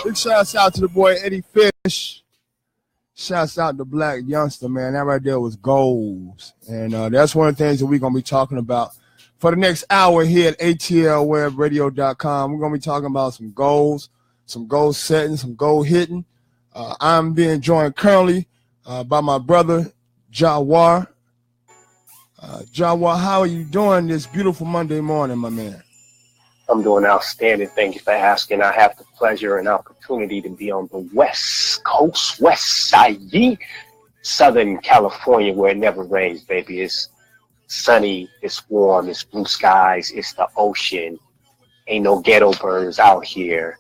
Big shouts out to the boy Eddie Fish. Shouts out to Black Youngster, man. That right there was goals. And that's one of the things that we're going to be talking about for the next hour here at atlwebradio.com. We're going to be talking about some goal setting, some goal hitting. I'm being joined currently by my brother, Jawar. Jawar, how are you doing this beautiful Monday morning, my man? I'm doing outstanding. Thank you for asking. I have the pleasure and opportunity to be on the West Coast, West Side, Southern California, where it never rains, baby. It's sunny, it's warm, it's blue skies, it's the ocean. Ain't no ghetto birds out here.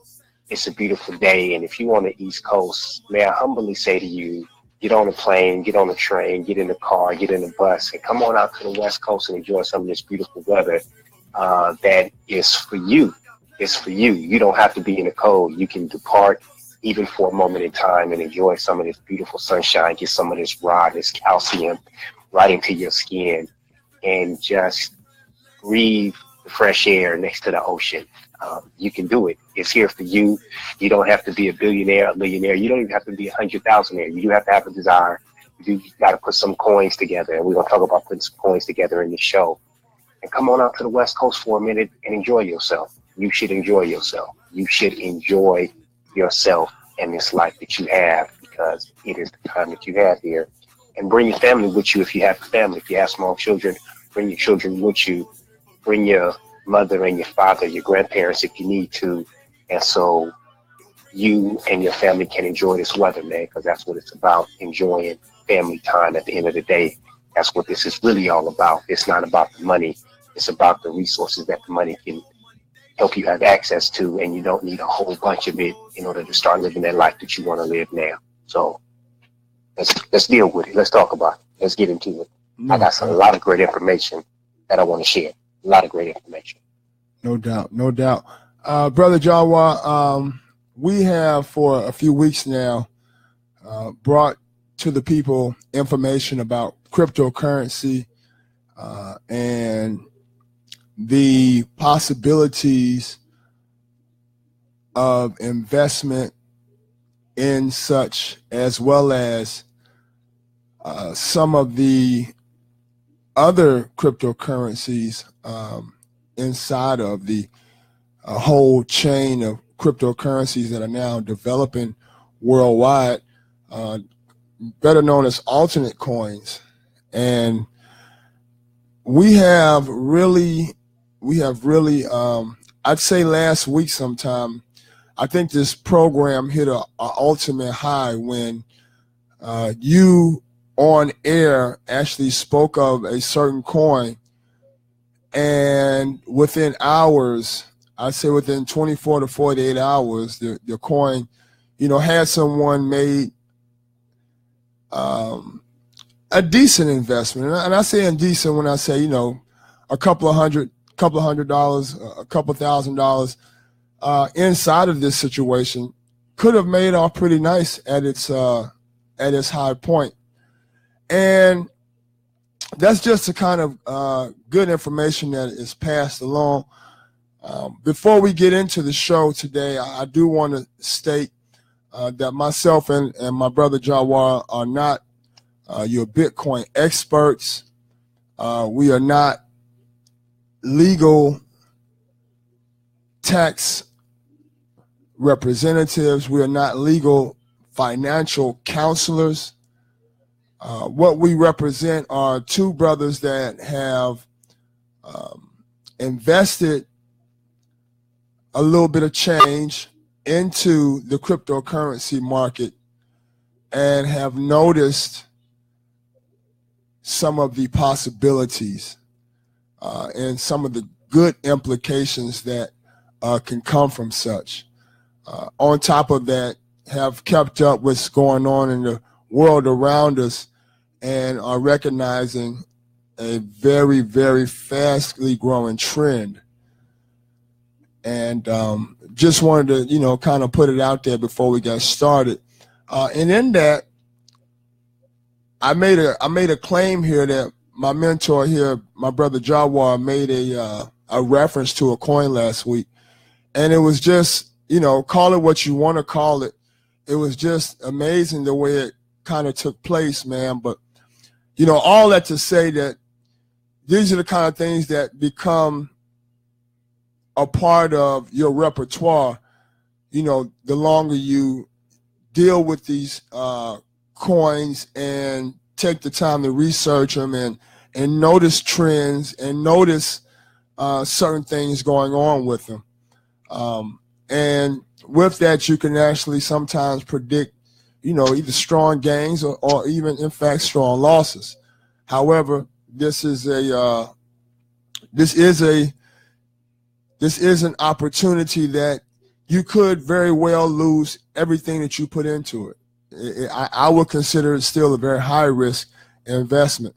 It's a beautiful day. And if you're on the East Coast, may I humbly say to you, get on a plane, get on a train, get in the car, get in the bus, and come on out to the West Coast and enjoy some of this beautiful weather. That is for you. It's for you. You don't have to be in the cold. You can depart even for a moment in time and enjoy some of this beautiful sunshine, get some of this this calcium right into your skin, and just breathe the fresh air next to the ocean. You can do it. It's here for you. You don't have to be a billionaire, a millionaire. You don't even have to be 100,000. You do have to have a desire. You got to put some coins together, and we're going to talk about putting some coins together in the show. And come on out to the West Coast for a minute and enjoy yourself. You should enjoy yourself. You should enjoy yourself and this life that you have, because it is the time that you have here. And bring your family with you if you have a family. If you have small children, bring your children with you. Bring your mother and your father, your grandparents if you need to. And so you and your family can enjoy this weather, man, because that's what it's about, enjoying family time at the end of the day. That's what this is really all about. It's not about the money. It's about the resources that the money can help you have access to, and you don't need a whole bunch of it in order to start living that life that you want to live now. So let's deal with it. Let's talk about it. Let's get into it. I got a lot of great information that I want to share. A lot of great information. No doubt. Brother Jawar, we have for a few weeks now brought to the people information about cryptocurrency and the possibilities of investment in such, as well as some of the other cryptocurrencies inside of the whole chain of cryptocurrencies that are now developing worldwide, better known as alternate coins. And we have really, I'd say last week sometime, I think this program hit a ultimate high when you on air actually spoke of a certain coin, and within hours, I'd say within 24 to 48 hours, the coin, had someone made a decent investment. And I say indecent when I say, a couple of hundred dollars, a couple $1,000 inside of this situation could have made off pretty nice at its high point. And that's just the kind of good information that is passed along. Before we get into the show today, I do want to state that myself and my brother Jawar are not your Bitcoin experts. We are not legal tax representatives. We are not legal financial counselors. What we represent are two brothers that have invested a little bit of change into the cryptocurrency market and have noticed some of the possibilities and some of the good implications that can come from such. On top of that, have kept up with what's going on in the world around us and are recognizing a very, very fastly growing trend. And just wanted to, kind of put it out there before we got started. And in that, I made a claim here that my mentor here, my brother Jawar, made a reference to a coin last week, and it was just, call it what you want to call it. It was just amazing the way it kind of took place, man. But, all that to say that these are the kind of things that become a part of your repertoire, the longer you deal with these coins and take the time to research them and notice trends and notice certain things going on with them. And with that, you can actually sometimes predict, either strong gains or even, in fact, strong losses. However, this is an opportunity that you could very well lose everything that you put into it. I would consider it still a very high risk investment,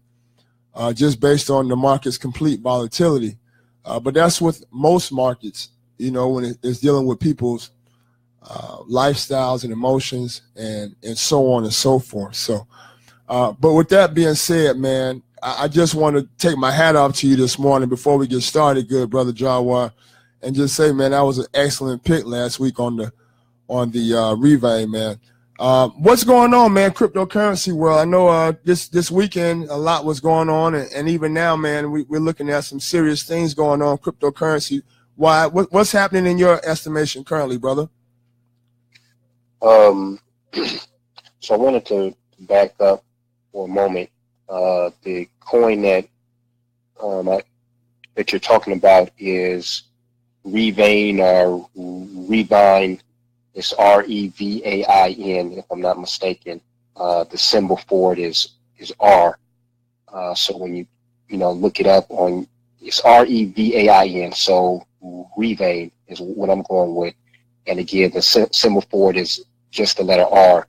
just based on the market's complete volatility. But that's with most markets, when it's dealing with people's lifestyles and emotions and so on and so forth. So, but with that being said, man, I just want to take my hat off to you this morning before we get started, good brother Jawar, and just say, man, that was an excellent pick last week on the Revein, man. What's going on, man? Cryptocurrency world. I know this weekend a lot was going on, and even now, man, we're looking at some serious things going on. Cryptocurrency. Why? What's happening in your estimation currently, brother? So I wanted to back up for a moment. The coin that you're talking about is Revein or Revein. It's Revain, if I'm not mistaken. The symbol for it is R. So when you look it up it's Revain. So Revein is what I'm going with. And again, the symbol for it is just the letter R.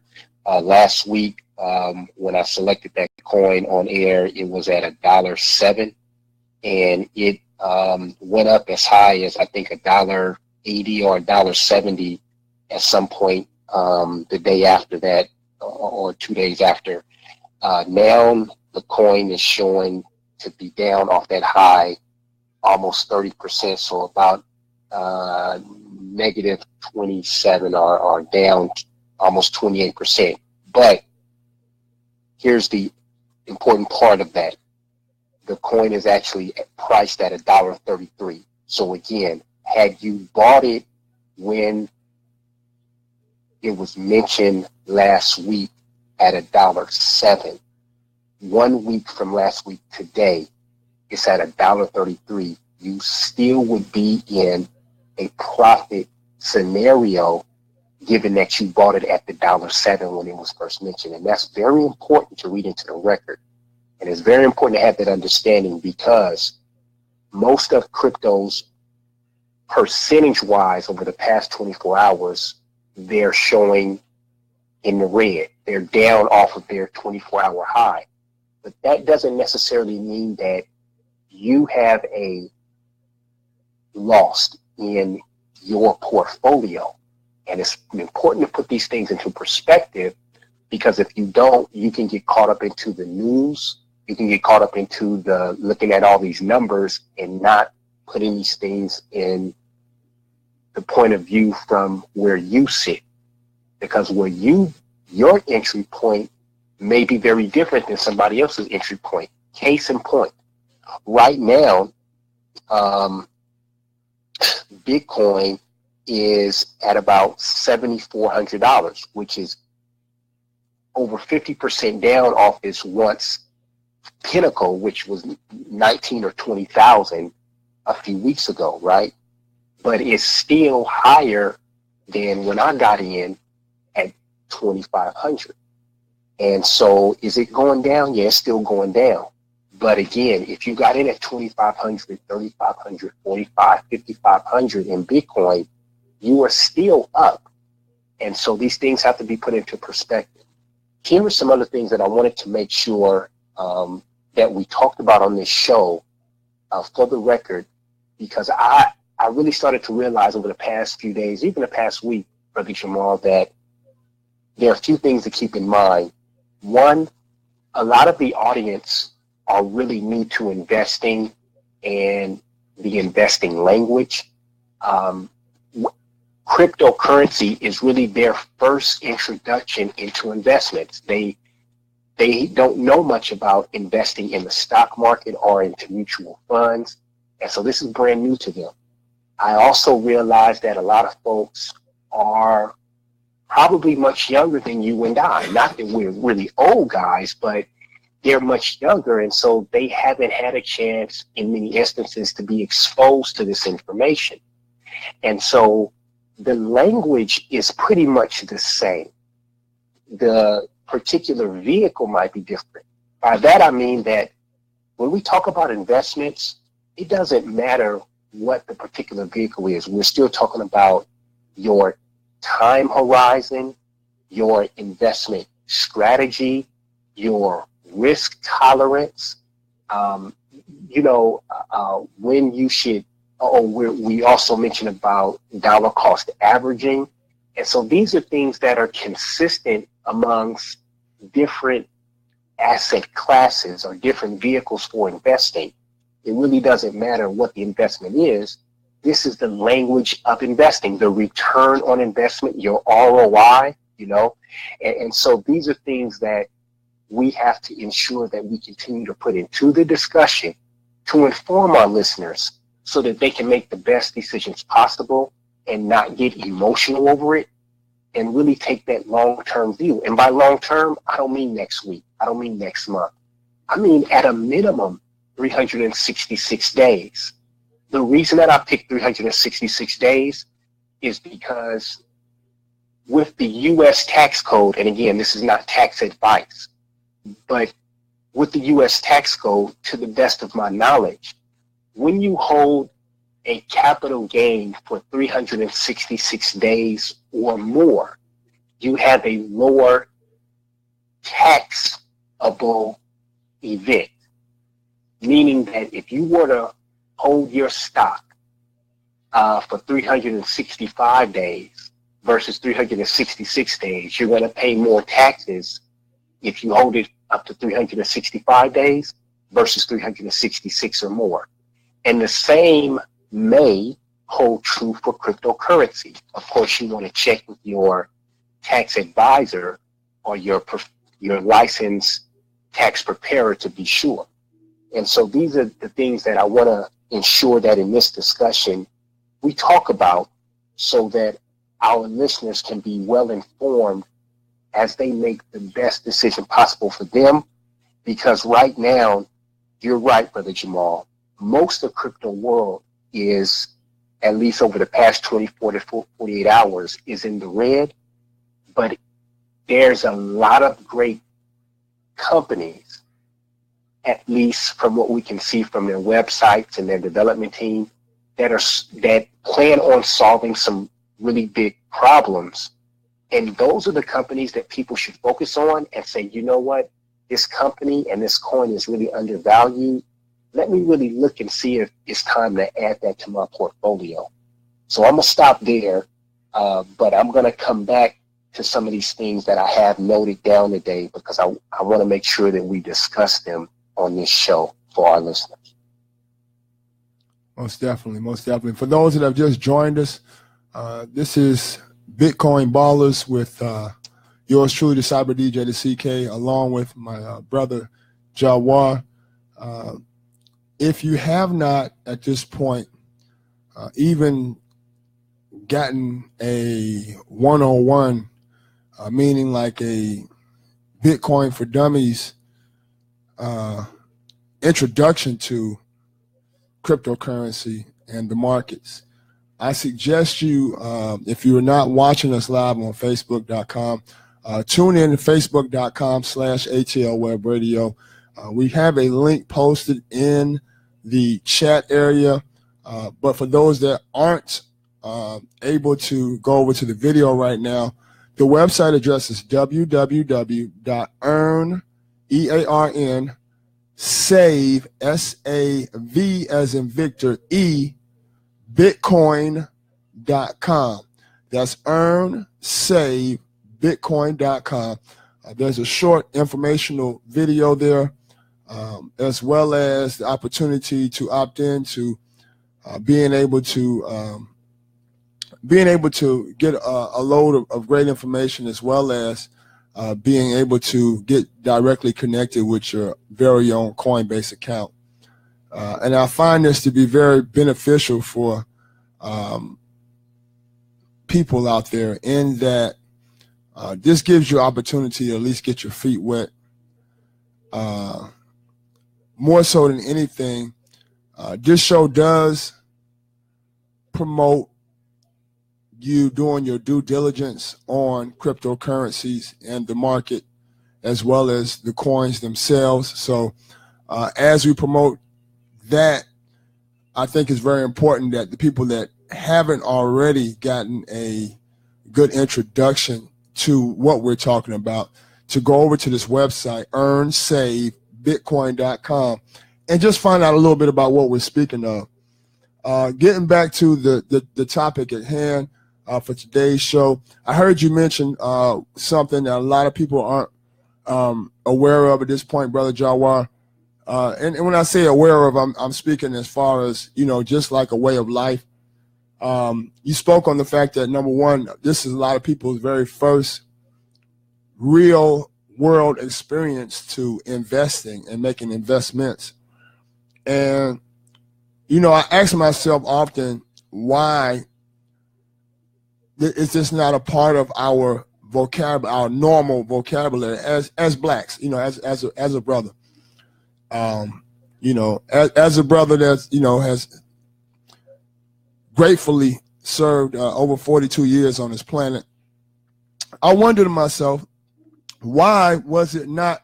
Last week, when I selected that coin on air, it was at $1.07, and it went up as high as I think $1.80 or $1.70 at some point the day after that, or 2 days after. Now the coin is showing to be down off that high almost 30%, so about negative 27 or down almost 28%. But here's the important part of that. The coin is actually priced at $1.33. So again, had you bought it when it was mentioned last week at $1.07, 1 week from last week today, it's at $1.33, you still would be in a profit scenario, given that you bought it at the $1.07 when it was first mentioned. And that's very important to read into the record. And it's very important to have that understanding, because most of cryptos, percentage-wise, over the past 24 hours, they're showing in the red. They're down off of their 24-hour high. But that doesn't necessarily mean that you have a loss in your portfolio. And it's important to put these things into perspective, because if you don't, you can get caught up into the news. You can get caught up into the looking at all these numbers and not putting these things in the point of view from where you sit, because where your entry point may be very different than somebody else's entry point. Case in point, right now, Bitcoin is at about $7,400, which is over 50% down off its once pinnacle, which was 19 or 20,000 a few weeks ago, right? But it's still higher than when I got in at 2,500. And so is it going down? Yeah, it's still going down. But again, if you got in at 2,500, 3,500, 45, 5,500 in Bitcoin, you are still up. And so these things have to be put into perspective. Here are some other things that I wanted to make sure that we talked about on this show for the record, because I really started to realize over the past few days, even the past week, Brother Jamal, that there are a few things to keep in mind. One, a lot of the audience are really new to investing, and the investing language. Cryptocurrency is really their first introduction into investments. They don't know much about investing in the stock market or into mutual funds. And so this is brand new to them. I also realize that a lot of folks are probably much younger than you and I. Not that we're really old guys, but they're much younger. And so they haven't had a chance in many instances to be exposed to this information. And so the language is pretty much the same. The particular vehicle might be different. By that, I mean that when we talk about investments, it doesn't matter what the particular vehicle is. We're still talking about your time horizon, your investment strategy, your risk tolerance, when you should, we also mentioned about dollar cost averaging. And so these are things that are consistent amongst different asset classes or different vehicles for investing. It really doesn't matter what the investment is. This is the language of investing, the return on investment, your ROI, and so these are things that we have to ensure that we continue to put into the discussion to inform our listeners so that they can make the best decisions possible and not get emotional over it and really take that long-term view. And by long-term, I don't mean next week. I don't mean next month. I mean at a minimum 366 days. The reason that I picked 366 days is because with the U.S. tax code, and again, this is not tax advice, but with the U.S. tax code, to the best of my knowledge, when you hold a capital gain for 366 days or more, you have a lower taxable event, meaning that if you were to hold your stock for 365 days versus 366 days, you're going to pay more taxes if you hold it up to 365 days versus 366 or more. And the same may hold true for cryptocurrency. Of course, you want to check with your tax advisor or your licensed tax preparer to be sure. And so these are the things that I want to ensure that in this discussion we talk about so that our listeners can be well informed as they make the best decision possible for them. Because right now, you're right, Brother Jamal, most of crypto world is, at least over the past 24 to 48 hours, is in the red. But there's a lot of great companies, at least from what we can see from their websites and their development team, that plan on solving some really big problems. And those are the companies that people should focus on and say, you know what, this company and this coin is really undervalued. Let me really look and see if it's time to add that to my portfolio. So I'm going to stop there, but I'm going to come back to some of these things that I have noted down today because I want to make sure that we discuss them on this show for our listeners. Most definitely, most definitely. For those that have just joined us, this is Bitcoin Ballers with yours truly, the Cyber DJ, the CK, along with my brother Jawar. If you have not at this point even gotten a 101, meaning like a Bitcoin for Dummies introduction to cryptocurrency and the markets, I suggest you, if you're not watching us live on Facebook.com, tune in to Facebook.com/atlwebradio. We have a link posted in the chat area, but for those that aren't able to go over to the video right now, the website address is www.earn, SAV as in Victor, Bitcoin.com. That's earnsavebitcoin.com. There's a short informational video there, as well as the opportunity to opt in to being able to get a load of great information, as well as being able to get directly connected with your very own Coinbase account. And I find this to be very beneficial for people out there, in that this gives you opportunity to at least get your feet wet. More so than anything, this show does promote you doing your due diligence on cryptocurrencies and the market, as well as the coins themselves. So as we promote that, I think it's very important that the people that haven't already gotten a good introduction to what we're talking about, to go over to this website, earnsavebitcoin.com, and just find out a little bit about what we're speaking of. Getting back to the topic at hand for today's show, I heard you mention something that a lot of people aren't aware of at this point, Brother Jawar. And when I say aware of, I'm speaking as far as, just like a way of life. You spoke on the fact that, number one, this is a lot of people's very first real world experience to investing and making investments. And, I ask myself often, why is this not a part of our vocabulary, our normal vocabulary as blacks, as a brother? As a brother that, has gratefully served over 42 years on this planet, I wonder to myself, why was it not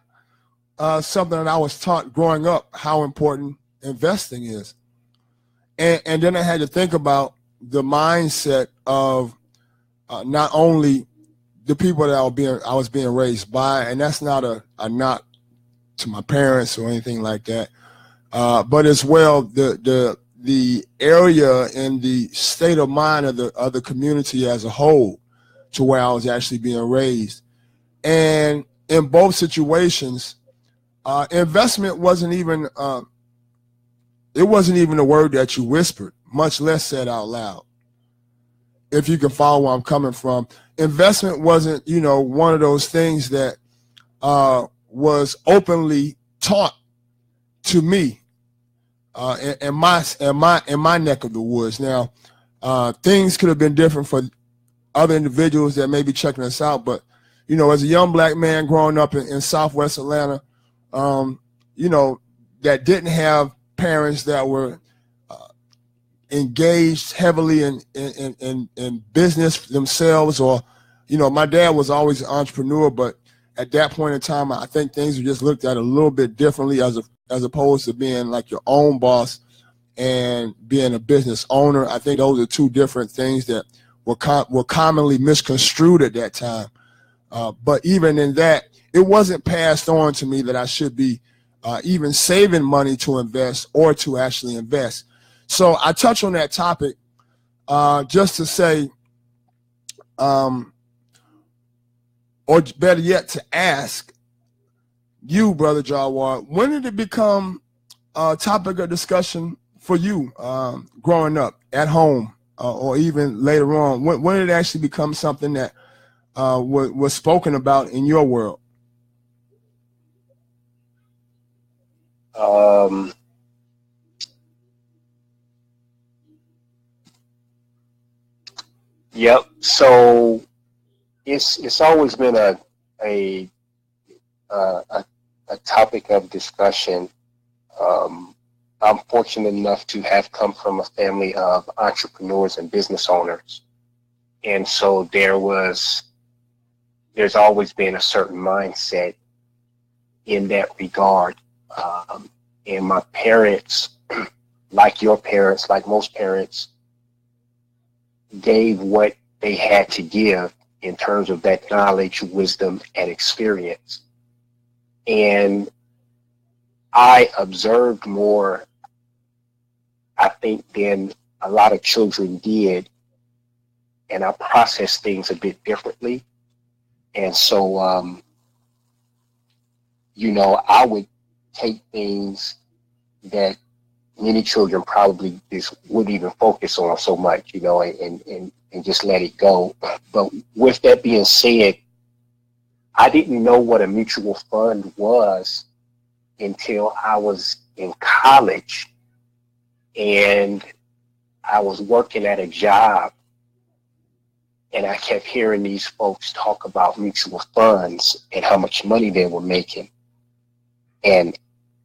something that I was taught growing up, how important investing is? And then I had to think about the mindset of not only the people that I was being raised by, and that's not a knock to my parents or anything like that, but as well the area and the state of mind of the community as a whole, to where I was actually being raised. And in both situations, investment wasn't even a word that you whispered, much less said out loud. If you can follow where I'm coming from, investment wasn't, one of those things that was openly taught to me in my neck of the woods. Now, things could have been different for other individuals that may be checking us out, but as a young black man growing up in Southwest Atlanta, that didn't have parents that were engaged heavily in business themselves, or, my dad was always an entrepreneur, but at that point in time, I think things were just looked at a little bit differently as opposed to being like your own boss and being a business owner. I think those are two different things that were commonly misconstrued at that time. But even in that, it wasn't passed on to me that I should be even saving money to invest or to actually invest. So I touch on that topic just to say, or better yet, to ask you, Brother Jawar, when did it become a topic of discussion for you growing up at home or even later on? When did it actually become something that was spoken about in your world? Yep. So it's always been a topic of discussion. I'm fortunate enough to have come from a family of entrepreneurs and business owners, and so there's always been a certain mindset in that regard. And my parents, like your parents, like most parents, gave what they had to give in terms of that knowledge, wisdom, and experience. And I observed more, I think, than a lot of children did, and I processed things a bit differently. And so, I would take things that many children probably just wouldn't even focus on so much, you know, and just let it go. But with that being said, I didn't know what a mutual fund was until I was in college and I was working at a job, and I kept hearing these folks talk about mutual funds and how much money they were making. And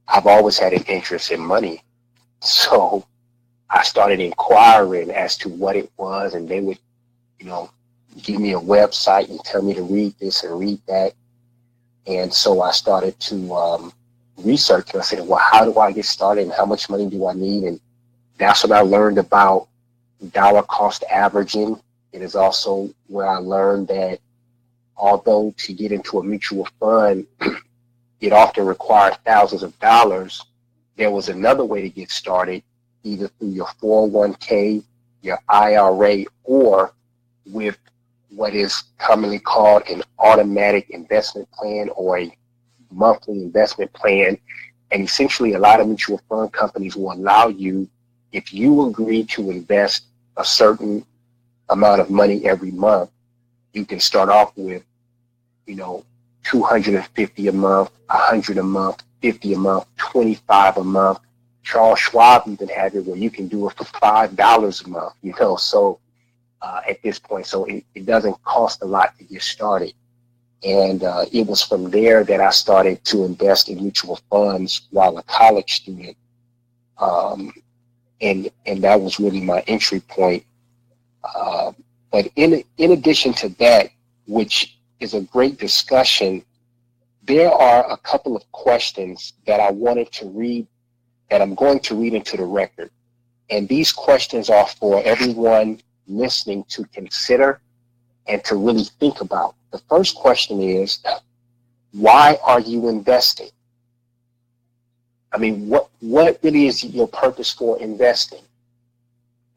I've always had an interest in money. So I started inquiring as to what it was, and they would, you know, give me a website and tell me to read this and read that. And so I started to research, and I said, well, how do I get started and how much money do I need? And that's when I learned about dollar cost averaging. It is also where I learned that although to get into a mutual fund, it often required thousands of dollars, there was another way to get started, either through your 401k, your IRA, or with what is commonly called an automatic investment plan or a monthly investment plan. And essentially, a lot of mutual fund companies will allow you, if you agree to invest a certain amount of money every month, you can start off with, you know, $250 a month, $100 a month, $50 a month, $25 a month. Charles Schwab even had it where you can do it for $5 a month, you know, so at this point, so it doesn't cost a lot to get started. And it was from there that I started to invest in mutual funds while a college student. And that was really my entry point. But in addition to that, which is a great discussion, there are a couple of questions that I wanted to read, that I'm going to read into the record. And these questions are for everyone listening to consider and to really think about. The first question is, why are you investing? I mean, what really is your purpose for investing?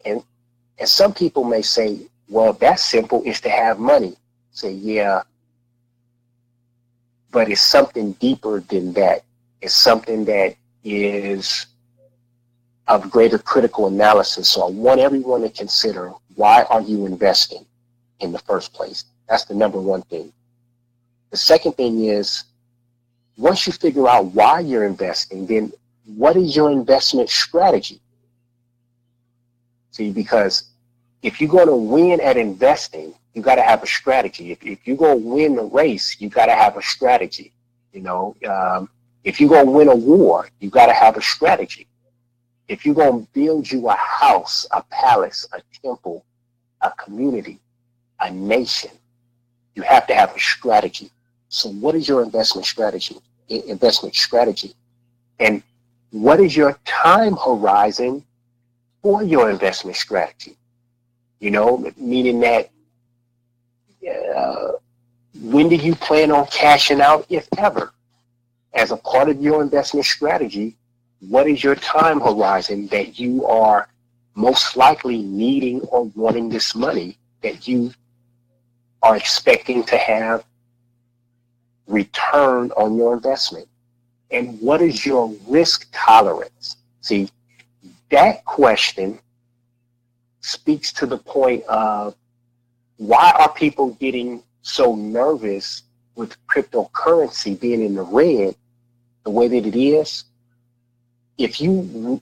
And some people may say, well, that's simple, it's to have money. Say, yeah, but it's something deeper than that. It's something that is of greater critical analysis. So I want everyone to consider, why are you investing in the first place? That's the number one thing. The second thing is, once you figure out why you're investing, then what is your investment strategy? See, because if you're going to win at investing, you got to have a strategy. If you're going to win the race, you got to have a strategy. You know, if you're going to win a war, you got to have a strategy. If you're going to build you a house, a palace, a temple, a community, a nation, you have to have a strategy. So what is your investment strategy? And what is your time horizon for your investment strategy? You know, meaning that when do you plan on cashing out, if ever? As a part of your investment strategy, what is your time horizon that you are most likely needing or wanting this money, that you are expecting to have return on your investment? And what is your risk tolerance? See, that question speaks to the point of, why are people getting so nervous with cryptocurrency being in the red the way that it is? If you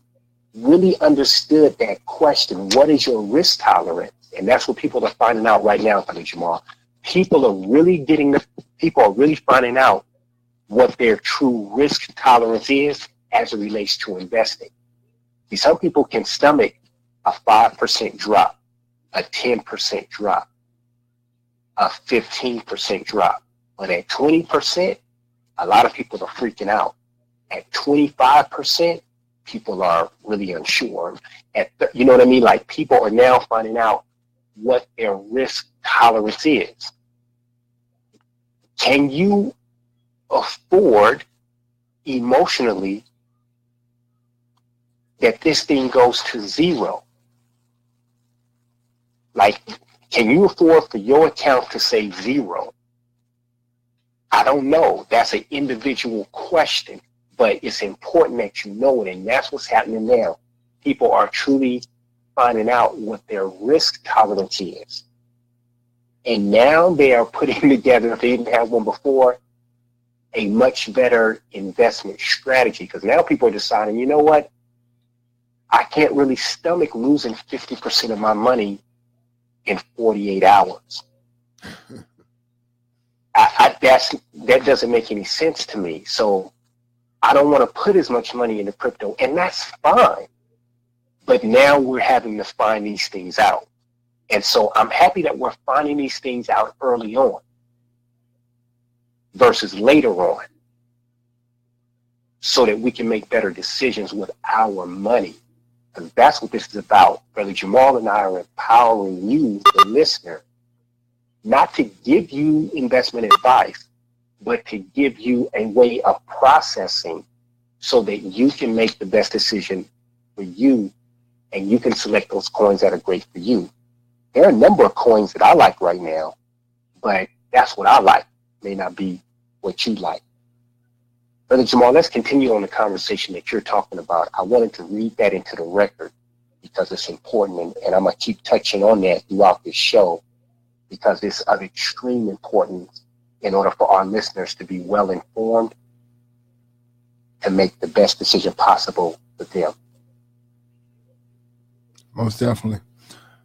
really understood that question, what is your risk tolerance? And that's what people are finding out right now, Brother Jamal. People are really finding out what their true risk tolerance is as it relates to investing. See, some people can stomach a 5% drop, a 10% drop, a 15% drop. But at 20%, a lot of people are freaking out. At 25%, people are really unsure. You know what I mean? Like, people are now finding out what their risk tolerance is. Can you afford emotionally that this thing goes to zero? Like, can you afford for your account to say zero? I don't know. That's an individual question. but it's important that you know it, and that's what's happening now. People are truly finding out what their risk tolerance is. And now they are putting together, if they didn't have one before, a much better investment strategy. Because now people are deciding, you know what? I can't really stomach losing 50% of my money in 48 hours. That doesn't make any sense to me. So I don't want to put as much money into crypto, and that's fine. But now we're having to find these things out. And so I'm happy that we're finding these things out early on versus later on, so that we can make better decisions with our money. Because that's what this is about. Brother Jamal and I are empowering you, the listener, not to give you investment advice, but to give you a way of processing so that you can make the best decision for you, and you can select those coins that are great for you. There are a number of coins that I like right now, but that's what I like. May not be what you like. Brother Jamal, let's continue on the conversation that you're talking about. I wanted to read that into the record because it's important, and I'm going to keep touching on that throughout this show because it's of extreme importance in order for our listeners to be well informed, to make the best decision possible for them. Most definitely.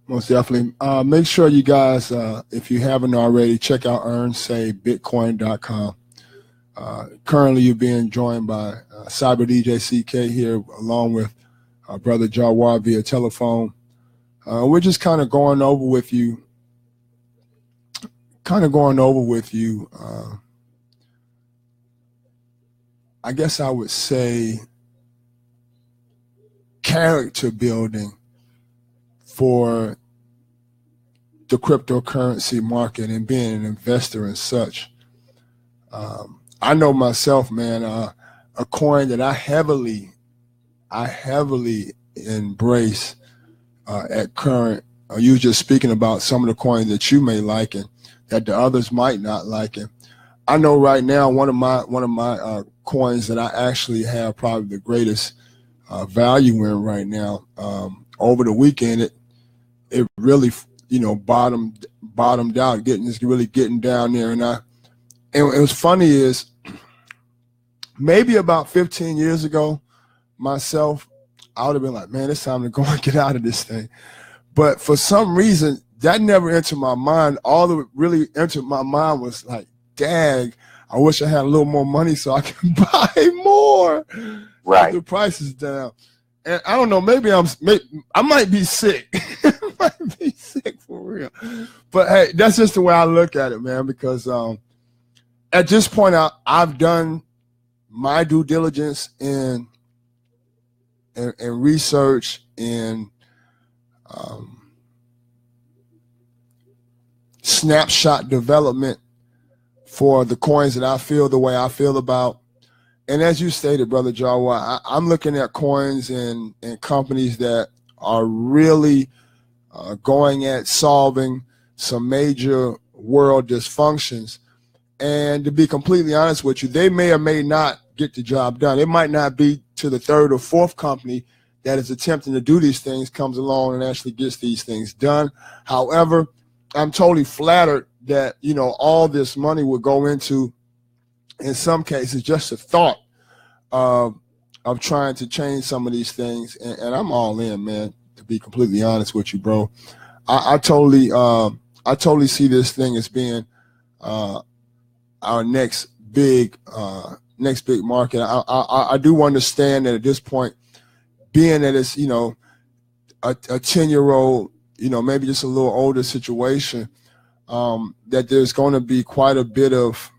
Most definitely. Make sure you guys, if you haven't already, check out earnsaybitcoin.com. Currently, you're being joined by Cyber DJ CK here, along with Brother Jawar via telephone. We're just kind of going over with you, I guess I would say, character building for the cryptocurrency market and being an investor and such. I know myself, man, a coin that I heavily embrace at current. You were just speaking about some of the coins that you may like and that the others might not like. And I know right now one of my coins that I actually have probably the greatest value in right now. Over the weekend, it really bottomed out, getting down there, and it was funny is maybe about 15 years ago, myself, I would have been like, man, it's time to go and get out of this thing. But for some reason, that never entered my mind. All that really entered my mind was like, dag, I wish I had a little more money so I can buy more. Right. The price is down. And I don't know, maybe I might be sick. I might be sick for real. But hey, that's just the way I look at it, man, because at this point, I've done my due diligence in research in snapshot development for the coins that I feel the way I feel about. And as you stated, Brother Jawa, I'm looking at coins and companies that are really going at solving some major world dysfunctions. And to be completely honest with you, they may or may not get the job done. It might not be to the third or fourth company that is attempting to do these things comes along and actually gets these things done. However, I'm totally flattered that, all this money will go into, in some cases, just a thought of trying to change some of these things. And I'm all in, man, to be completely honest with you, bro. I totally see this thing as being our next big market. I do understand that at this point, being that it's, a 10-year-old, maybe just a little older situation, that there's going to be quite a bit of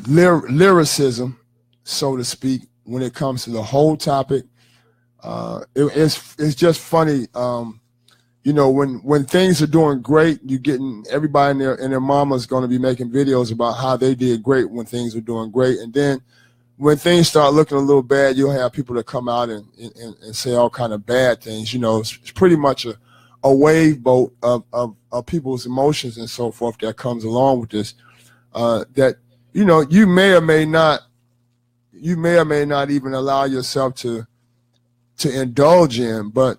lyricism, so to speak, when it comes to the whole topic. It's just funny. When things are doing great, you're getting everybody and their mama's going to be making videos about how they did great when things are doing great. And then when things start looking a little bad, you'll have people that come out and say all kind of bad things. It's pretty much a wave boat of people's emotions and so forth that comes along with this. That you may or may not even allow yourself to indulge in. But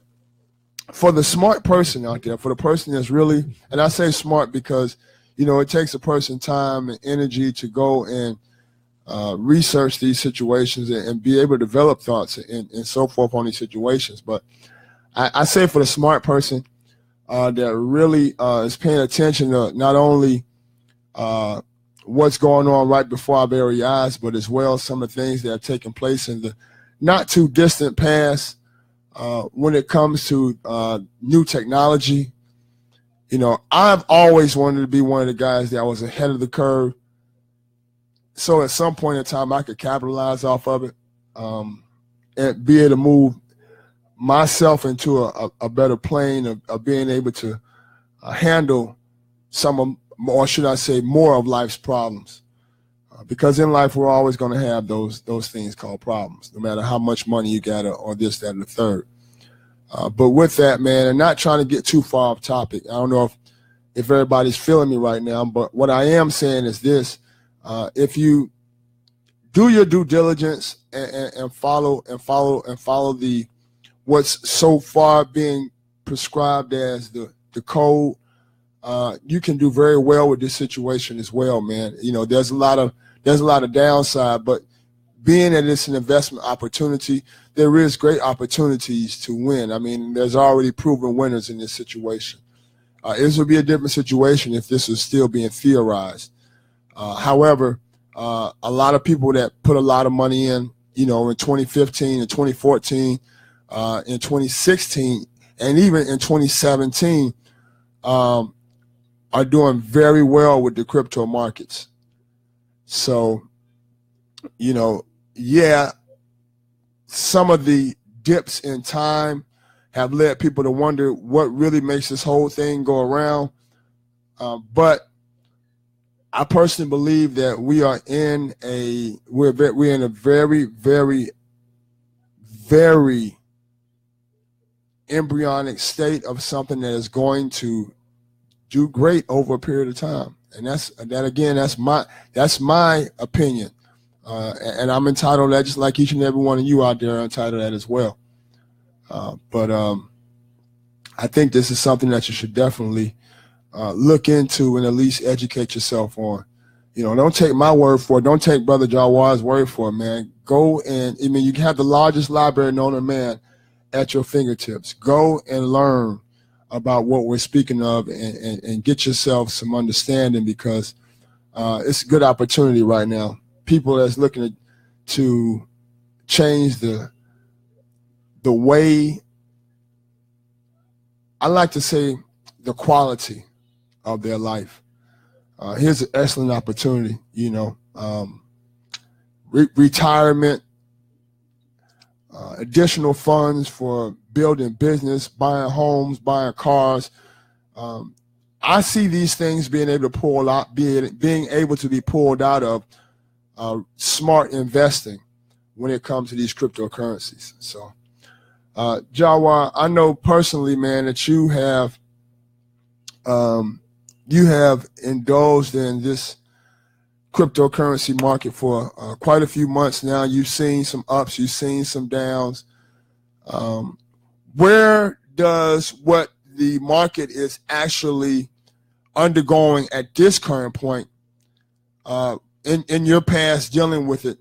for the smart person out there, for the person that's really, and I say smart because it takes a person time and energy to go and research these situations and be able to develop thoughts and so forth on these situations. But I say for the smart person that really is paying attention to not only what's going on right before our very eyes, but as well some of the things that have taken place in the not too distant past when it comes to new technology. I've always wanted to be one of the guys that was ahead of the curve, so at some point in time I could capitalize off of it and be able to move myself into a better plane of being able to handle some of, or should I say, more of life's problems. Because in life we're always going to have those things called problems, no matter how much money you got or this, that, and the third. But with that, man, and not trying to get too far off topic, I don't know if everybody's feeling me right now, but what I am saying is this: if you do your due diligence and follow the what's so far being prescribed as the code, you can do very well with this situation as well, man. There's a lot of downside, but being that it's an investment opportunity, there is great opportunities to win. I mean, there's already proven winners in this situation. This would be a different situation if this was still being theorized. However, a lot of people that put a lot of money in, in 2015 and 2014, in 2016, and even in 2017, are doing very well with the crypto markets. So, some of the dips in time have led people to wonder what really makes this whole thing go around. But I personally believe that we're in a very, very, very embryonic state of something that is going to do great over a period of time. And that's my opinion. And I'm entitled to that, just like each and every one of you out there are entitled to that as well. But I think this is something that you should definitely look into and at least educate yourself on. Don't take my word for it. Don't take Brother Jawar's word for it, man. Go you have the largest library known to man at your fingertips. Go and learn about what we're speaking of and get yourself some understanding, because it's a good opportunity right now. People that's looking to change the way, I like to say, the quality of their life. Here's an excellent opportunity, retirement, additional funds for building business, buying homes, buying cars. I see these things being able to be pulled out of smart investing when it comes to these cryptocurrencies. So, Jawar, I know personally, man, that you have indulged in this cryptocurrency market for quite a few months now. You've seen some ups, you've seen some downs. Where does what the market is actually undergoing at this current point, in your past dealing with it,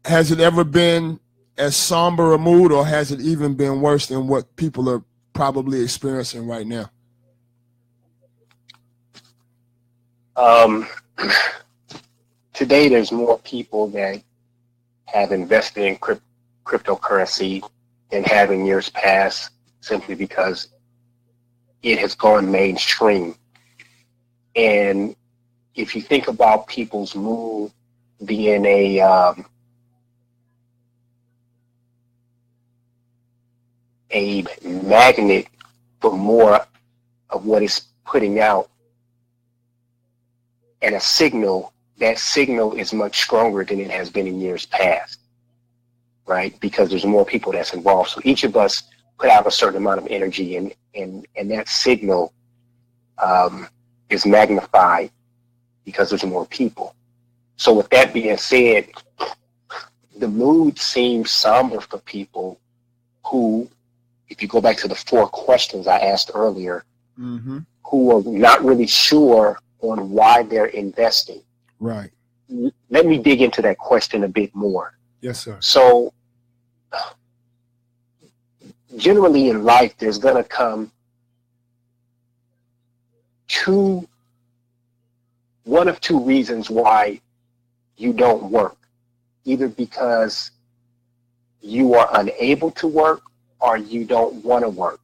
has it ever been as somber a mood, or has it even been worse than what people are probably experiencing right now? Today, there's more people that have invested in cryptocurrency than have in years past, simply because it has gone mainstream. And if you think about people's mood being a magnet for more of what it's putting out, and a signal, that signal is much stronger than it has been in years past, right? Because there's more people that's involved. So each of us put out a certain amount of energy, and that signal is magnified because there's more people. So with that being said, the mood seems somber for people who, if you go back to the 4 questions I asked earlier, who are not really sure on why they're investing. Right. Let me dig into that question a bit more. Yes, sir. So generally in life, there's going to come one of two reasons why you don't work. Either because you are unable to work or you don't want to work.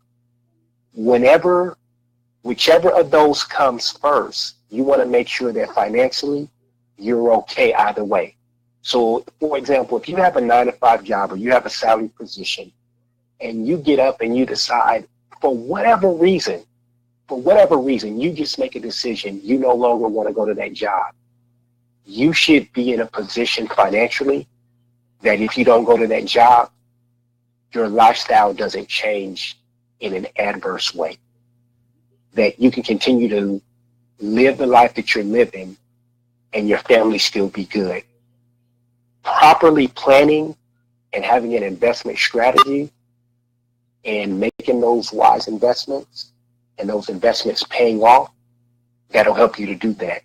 Whichever of those comes first, you want to make sure that financially you're okay either way. So, for example, if you have a 9-to-5 job or you have a salary position and you get up and you decide for whatever reason, you just make a decision, you no longer want to go to that job. You should be in a position financially that if you don't go to that job, your lifestyle doesn't change in an adverse way. That you can continue to live the life that you're living and your family still be good. Properly planning and having an investment strategy and making those wise investments and those investments paying off, that'll help you to do that.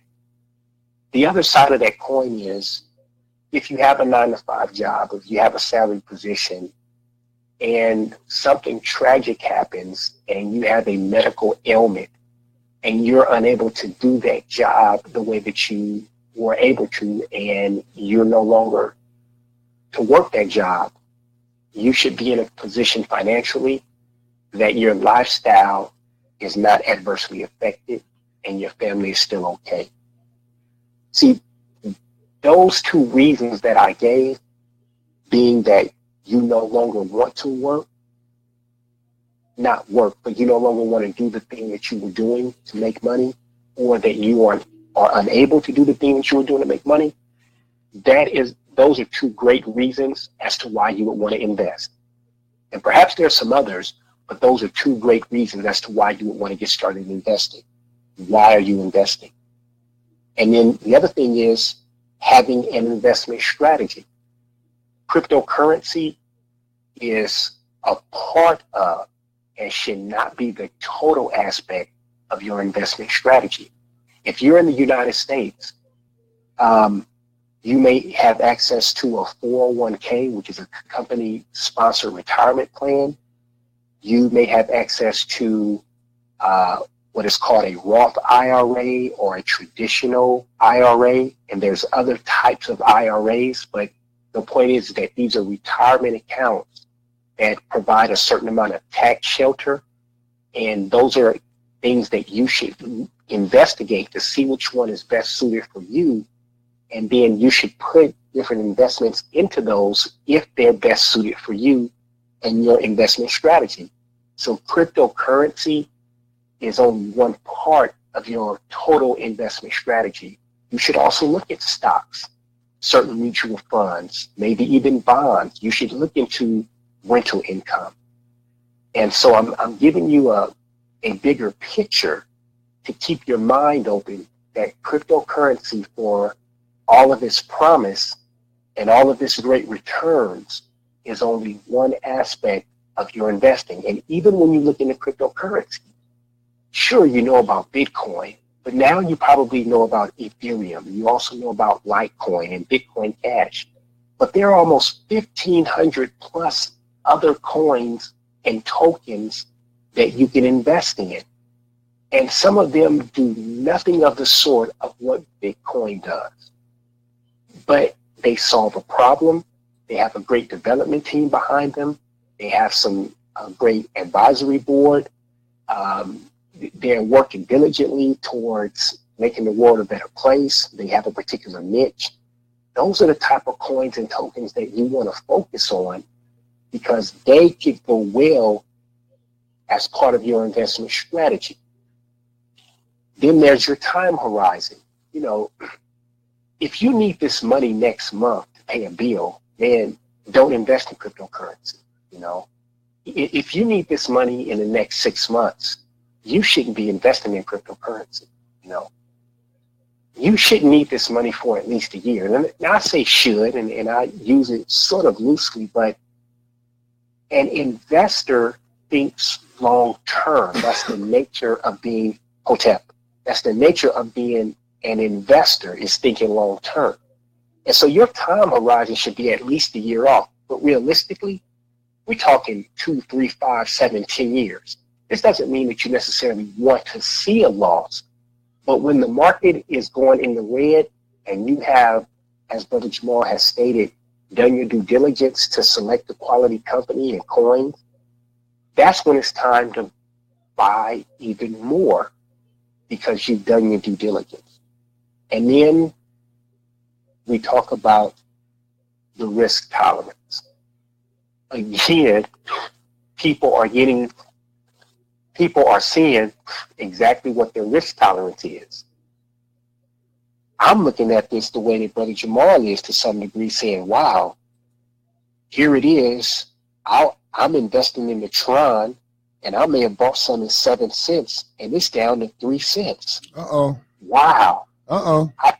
The other side of that coin is if you have a 9-to-5 job, if you have a salary position and something tragic happens and you have a medical ailment and you're unable to do that job the way that you were able to and you're no longer to work that job, you should be in a position financially that your lifestyle is not adversely affected and your family is still okay. See, those 2 reasons that I gave, being that you no longer want to work, not work, but you no longer want to do the thing that you were doing to make money, or that you are unable to do the thing that you were doing to make money, those are 2 great reasons as to why you would want to invest. And perhaps there are some others, but those are 2 great reasons as to why you would want to get started investing. Why are you investing? And then the other thing is having an investment strategy. Cryptocurrency is a part of and should not be the total aspect of your investment strategy. If you're in the United States, you may have access to a 401k, which is a company-sponsored retirement plan. You may have access to what is called a Roth IRA or a traditional IRA, and there's other types of IRAs, but the point is that these are retirement accounts that provide a certain amount of tax shelter, and those are things that you should investigate to see which one is best suited for you, and then you should put different investments into those if they're best suited for you and your investment strategy. So cryptocurrency is only one part of your total investment strategy. You should also look at stocks, certain mutual funds, maybe even bonds. You should look into rental income. And so I'm giving you a bigger picture to keep your mind open that cryptocurrency, for all of its promise and all of its great returns, is only one aspect of your investing. And even when you look into cryptocurrency, sure, you know about Bitcoin, but now you probably know about Ethereum. You also know about Litecoin and Bitcoin Cash. But there are almost 1,500 plus other coins and tokens that you can invest in. And some of them do nothing of the sort of what Bitcoin does. But they solve a problem. They have a great development team behind them. They have some great advisory board. They're working diligently towards making the world a better place. They have a particular niche. Those are the type of coins and tokens that you want to focus on, because they could go well as part of your investment strategy. Then there's your time horizon. You know, if you need this money next month to pay a bill, then don't invest in cryptocurrency. You know, If you need this money in the next 6 months, you shouldn't be investing in cryptocurrency. You know, you shouldn't need this money for at least a year. And now I say should, and I use it sort of loosely, but an investor thinks long term. That's the nature of being Hotep. That's the nature of being an investor, is thinking long term. And so your time horizon should be at least a year off. But realistically, we're talking 2, 3, 5, 7, 10 years. This doesn't mean that you necessarily want to see a loss. But when the market is going in the red and you have, as Brother Jamal has stated, done your due diligence to select the quality company and coins, that's when it's time to buy even more because you've done your due diligence. And then we talk about the risk tolerance. Again, people are seeing exactly what their risk tolerance is. I'm looking at this the way that Brother Jamal is to some degree, saying, wow, here it is. I'm investing in the Tron, and I may have bought some at 7 cents, and it's down to 3 cents. Uh-oh. Wow. Uh-oh. I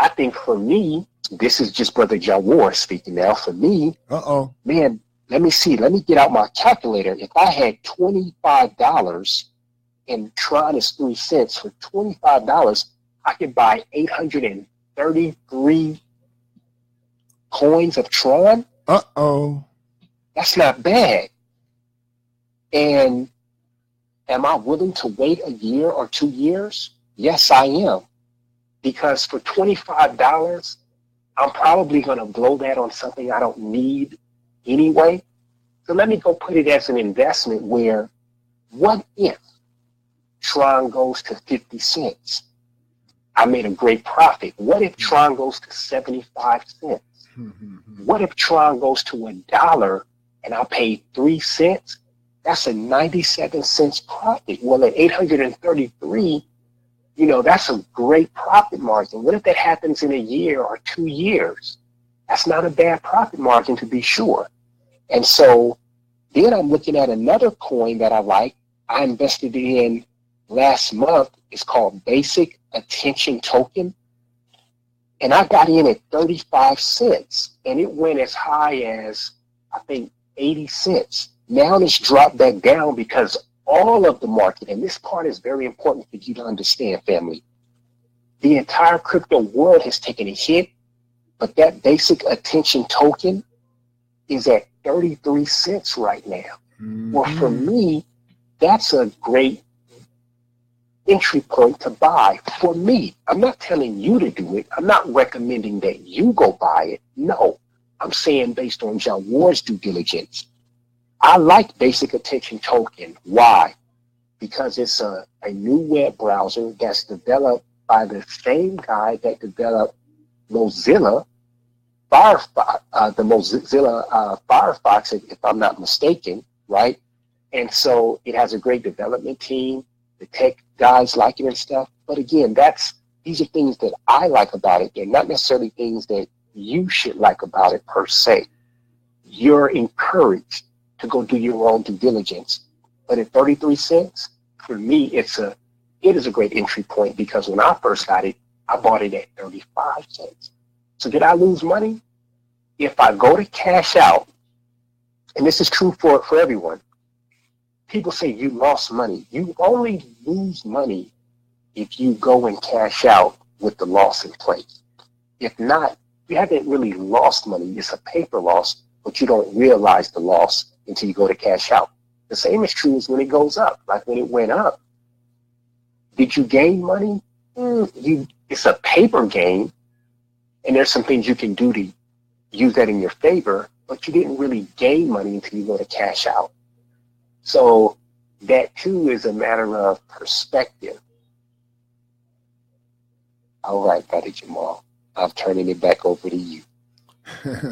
think for me, this is just Brother Jawar speaking now. For me, man, let me see. Let me get out my calculator. If I had $25 and Tron is 3 cents, for $25, I could buy 833 coins of Tron. Uh-oh. That's not bad. And am I willing to wait a year or 2 years? Yes, I am. Because for $25, I'm probably going to blow that on something I don't need anyway. So let me go put it as an investment where, what if Tron goes to 50 cents? I made a great profit. What if Tron goes to 75 cents? What if Tron goes to $1 and I paid 3 cents? That's a 97 cents profit. Well, at 833, you know, that's a great profit margin. What if that happens in a year or 2 years? That's not a bad profit margin, to be sure. And so then I'm looking at another coin that I like. I invested in last month. It's called Basic Attention Token. And I got in at 35 cents. And it went as high as, I think, 80 cents. Now it's dropped back down because all of the market, and this part is very important for you to understand, family. The entire crypto world has taken a hit, but that Basic Attention Token is at 33 cents right now. Well, for me, that's a great entry point to buy for me. I'm not telling you to do it. I'm not recommending that you go buy it. No, I'm saying based on Jawar's due diligence. I like Basic Attention Token. Why? Because it's a new web browser that's developed by the same guy that developed Mozilla Firefox, the Mozilla Firefox, if I'm not mistaken, right? And so it has a great development team. The tech guys like it and stuff. But again, these are things that I like about it. They're not necessarily things that you should like about it per se. You're encouraged to go do your own due diligence. But at 33 cents, for me, it is a great entry point because when I first got it, I bought it at 35 cents. So did I lose money? If I go to cash out, and this is true for everyone, people say you lost money. You only lose money if you go and cash out with the loss in place. If not, you haven't really lost money. It's a paper loss, but you don't realize the loss until you go to cash out. The same is true as when it goes up. Like when it went up, did you gain money? It's a paper gain, and there's some things you can do to use that in your favor, but you didn't really gain money until you go to cash out. So that too is a matter of perspective. All right, Brother Jamal, I'm turning it back over to you.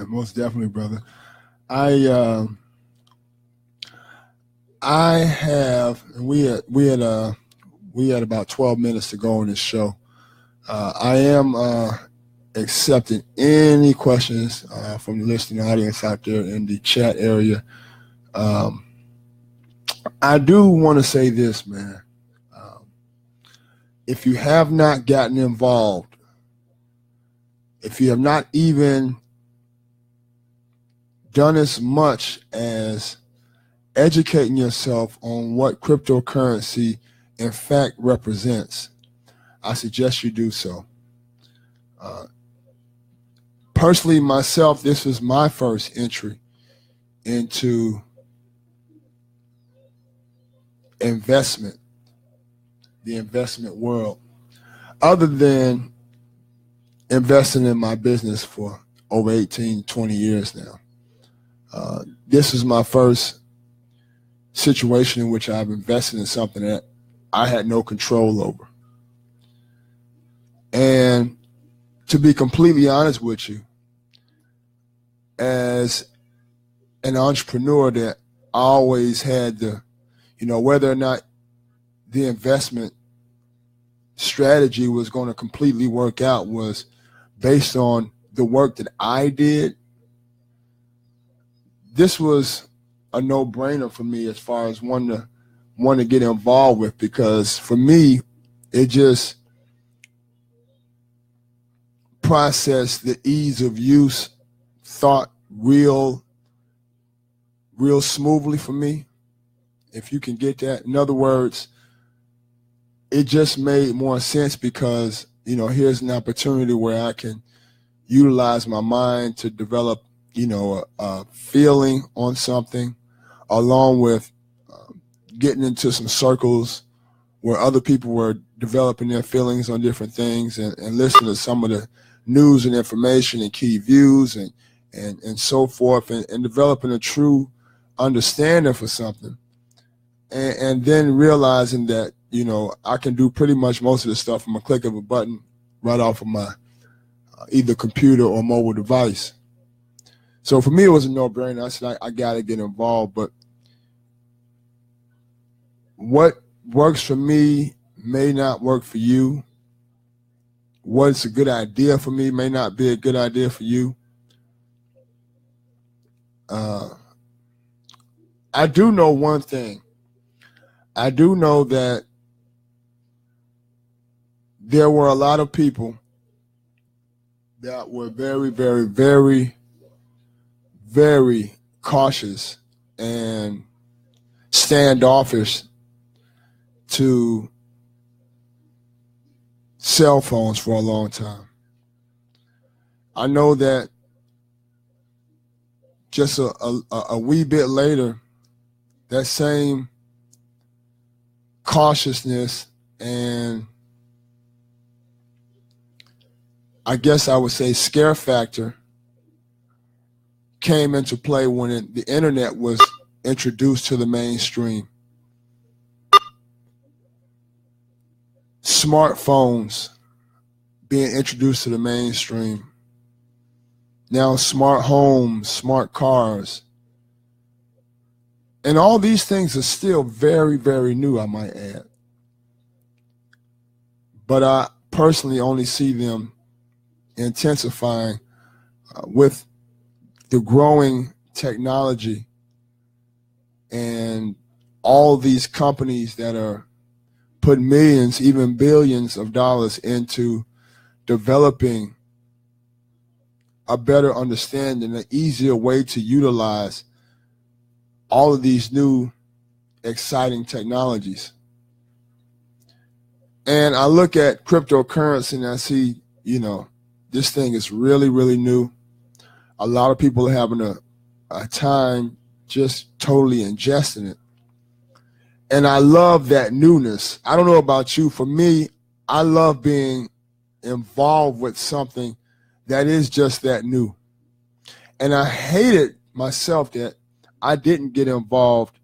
Most definitely, brother. I have, and we had about 12 minutes to go on this show. I am accepting any questions from the listening audience out there in the chat area. I do want to say this, man. If you have not gotten involved, if you have not even done as much as educating yourself on what cryptocurrency in fact represents, I suggest you do so. Personally, myself, this was my first entry into investment, the investment world, other than investing in my business for over 18, 20 years now. This is my first situation in which I've invested in something that I had no control over. And to be completely honest with you, as an entrepreneur, that I always had the, whether or not the investment strategy was going to completely work out was based on the work that I did. This was a no-brainer for me as far as one to get involved with, because for me, it just processed the ease of use thought real smoothly for me, if you can get that. In other words, it just made more sense because, here's an opportunity where I can utilize my mind to develop, a feeling on something, along with getting into some circles where other people were developing their feelings on different things, and listening to some of the news and information and key views and so forth, and developing a true understanding for something. And then realizing that, I can do pretty much most of the stuff from a click of a button right off of my either computer or mobile device. So for me, it was a no-brainer. I said, I got to get involved. But what works for me may not work for you. What's a good idea for me may not be a good idea for you. I do know one thing. I do know that there were a lot of people that were very, very, very, very cautious and standoffish to cell phones for a long time. I know that just a wee bit later, that same cautiousness and, I guess I would say, scare factor came into play when the internet was introduced to the mainstream. Smartphones being introduced to the mainstream. Now smart homes, smart cars. And all these things are still very, very new, I might add. But I personally only see them intensifying with the growing technology and all these companies that are putting millions, even billions of dollars into developing a better understanding, an easier way to utilize all of these new exciting technologies. And I look at cryptocurrency and I see, this thing is really, really new. A lot of people are having a time just totally ingesting it. And I love that newness. I don't know about you. For me, I love being involved with something that is just that new. And I hated myself that I didn't get involved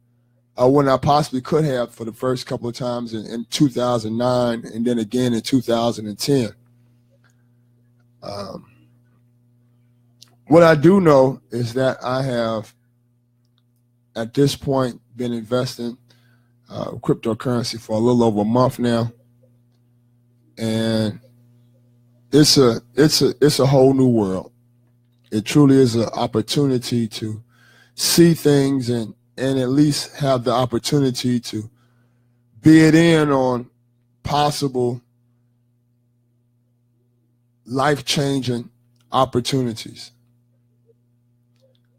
when I possibly could have for the first couple of times in 2009 and then again in 2010. What I do know is that I have, at this point, been investing cryptocurrency for a little over a month now, and it's a whole new world. It truly is an opportunity to see things and and at least have the opportunity to bid in on possible life-changing opportunities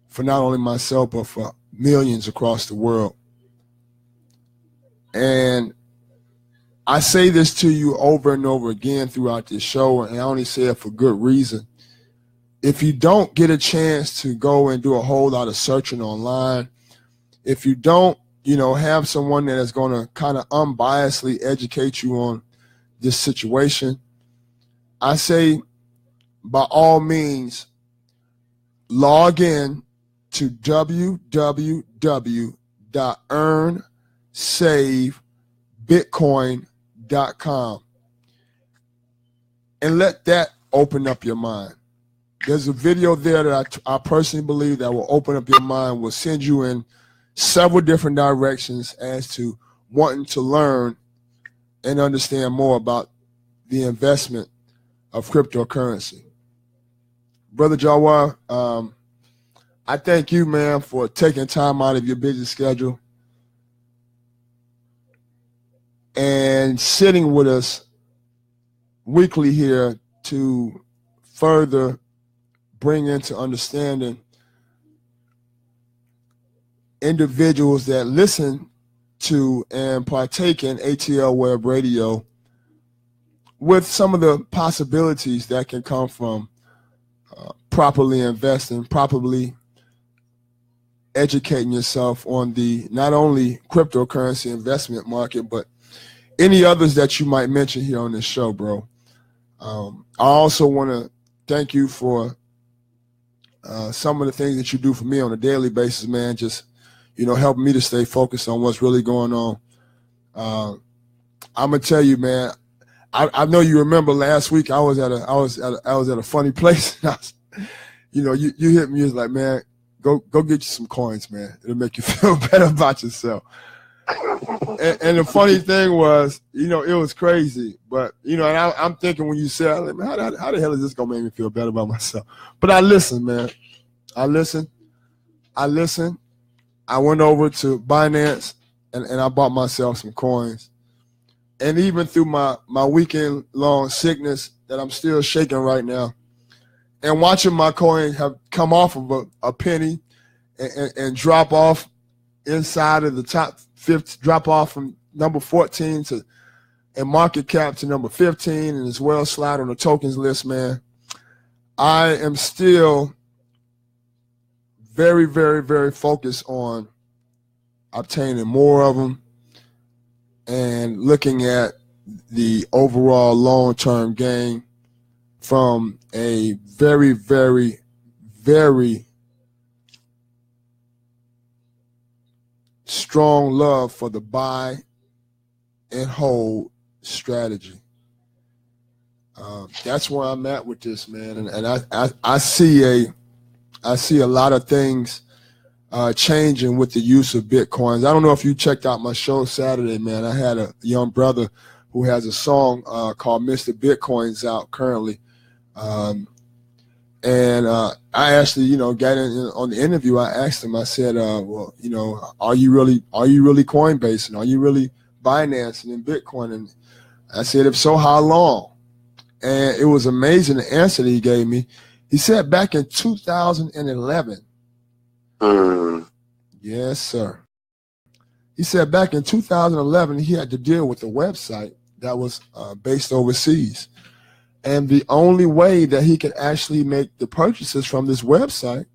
for not only myself, but for millions across the world. And I say this to you over and over again throughout this show, and I only say it for good reason. If you don't get a chance to go and do a whole lot of searching online, if you don't, have someone that is going to kind of unbiasedly educate you on this situation, I say, by all means, log in to www.earnsavebitcoin.com and let that open up your mind. There's a video there that I personally believe that will open up your mind, will send you in several different directions as to wanting to learn and understand more about the investment of cryptocurrency. Brother Jawar, I thank you, man, for taking time out of your busy schedule and sitting with us weekly here to further bring into understanding individuals that listen to and partake in ATL Web Radio with some of the possibilities that can come from properly investing, properly educating yourself on the not only cryptocurrency investment market, but any others that you might mention here on this show, bro. I also want to thank you for some of the things that you do for me on a daily basis, man. Just, helping me to stay focused on what's really going on. I'm gonna tell you, man. I know you remember last week I was at a funny place. You hit me. You was like, man, go get you some coins, man. It'll make you feel better about yourself. And the funny thing was, it was crazy. But, and I'm thinking when you said, like, man, how the hell is this going to make me feel better about myself? But I listened, man. I listened. I went over to Binance and I bought myself some coins. And even through my weekend-long sickness that I'm still shaking right now, and watching my coin have come off of a penny and drop off inside of the top 50, drop off from number 14 and market cap to number 15, and as well slide on the tokens list, man. I am still very, very, very focused on obtaining more of them and looking at the overall long-term gain from a very, very, very strong love for the buy and hold strategy. That's where I'm at with this, man. And I see a lot of things changing with the use of Bitcoins. I don't know if you checked out my show Saturday, man. I had a young brother who has a song called Mr. Bitcoins out currently. And I actually, got in on the interview. I asked him, I said, well, are you really Coinbase, and are you really Binance and in Bitcoin? And I said, if so, how long? And it was amazing the answer that he gave me. He said back in 2011. Yes, sir. He said back in 2011, he had to deal with a website that was based overseas. And the only way that he could actually make the purchases from this website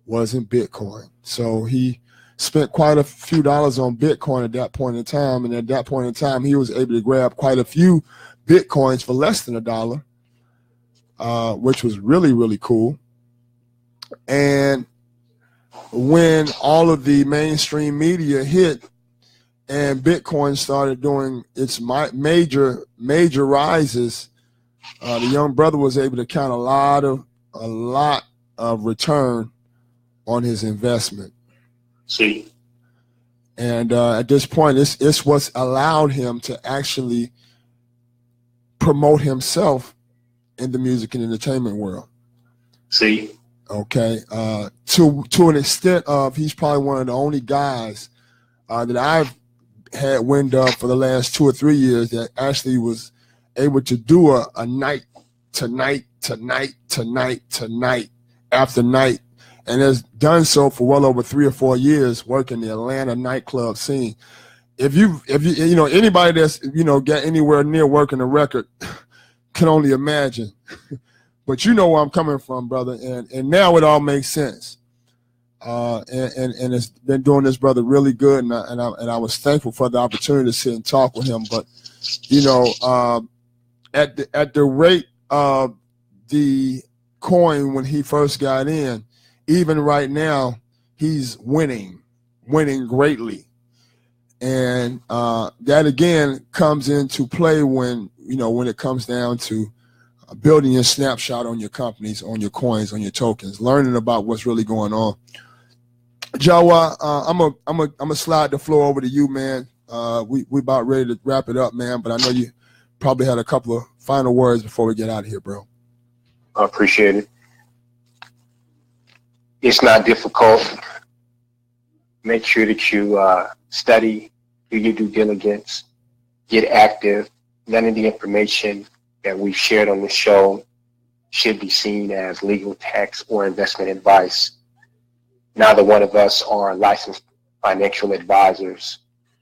was in Bitcoin. So he spent quite a few dollars on Bitcoin at that point in time. And at that point in time, he was able to grab quite a few Bitcoins for less than $1, which was really, really cool. And when all of the mainstream media hit and Bitcoin started doing its major rises, the young brother was able to count a lot of return on his investment. See, and at this point, it's what's allowed him to actually promote himself in the music and entertainment world. See, Okay, to an extent of he's probably one of the only guys that I've had wind of for the last 2 or 3 years that actually was able to do a night to night to night to night to night after night, and has done so for well over 3 or 4 years working the Atlanta nightclub scene. If you anybody that's got anywhere near working a record can only imagine. But you know where I'm coming from, brother, and now it all makes sense. And it's been doing this brother really good, and I was thankful for the opportunity to sit and talk with him. But at the rate of the coin when he first got in, even right now he's winning greatly, and that again comes into play when it comes down to building your snapshot on your companies, on your coins, on your tokens, learning about what's really going on. Jawa, I'm a slide the floor over to you, man. We about ready to wrap it up, man, but I know you probably had a couple of final words before we get out of here, bro. I appreciate it. It's not difficult. Make sure that you study, do your due diligence, get active. None of the information that we've shared on the show should be seen as legal, tax, or investment advice. Neither one of us are licensed financial advisors.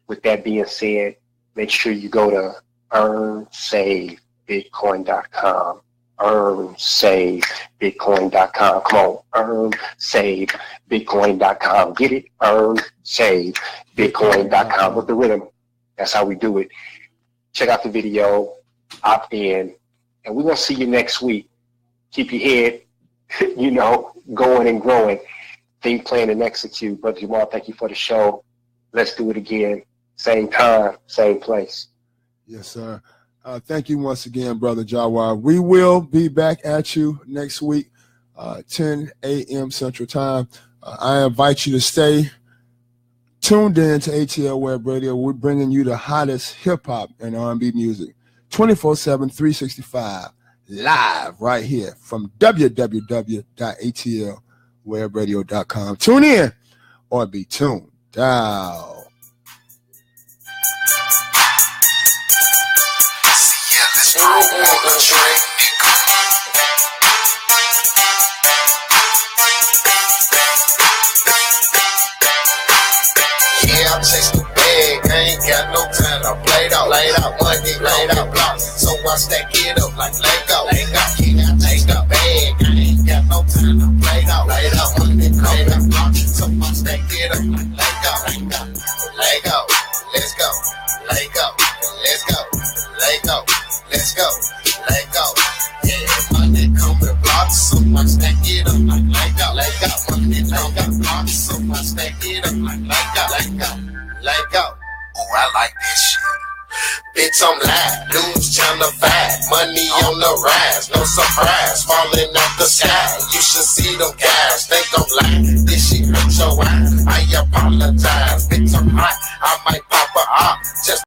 With that being said, make sure you go to earnsavebitcoin.com. Earnsavebitcoin.com. Come on, earnsavebitcoin.com. Get it? Earnsavebitcoin.com with the rhythm. That's how we do it. Check out the video, opt in, and we're going to see you next week. Keep your head, going and growing. Think, plan, and execute. Brother Jamal, thank you for the show. Let's do it again. Same time, same place. Yes, sir. Thank you once again, Brother Jawad. We will be back at you next week, 10 a.m. Central Time. I invite you to stay tuned in to ATL Web Radio. We're bringing you the hottest hip-hop and R&B music, 24/7, 365, live right here from www.atlwebradio.com. Tune in or be tuned out. Yeah, I'm chasing the bag, I ain't got no time. I played out money, laid out blocks, so I stack it up like Lego. Yeah, I chase the bag, I ain't got no time. I played out money, laid out blocks, so I stack it up like Lego. Let's go, Lego, let's go, Lego, let's go, Lego. Yeah, money come with blocks, so I stack it up like Lego. Money come with blocks, so I stack it up like Lego. Oh, I like this shit. Bitch, I'm live, news channel 5, money on the rise, no surprise, falling out the sky. You should see them guys, think I'm lying. This shit hurt your eyes, I apologize. Bitch, I'm hot, I might pop a op, just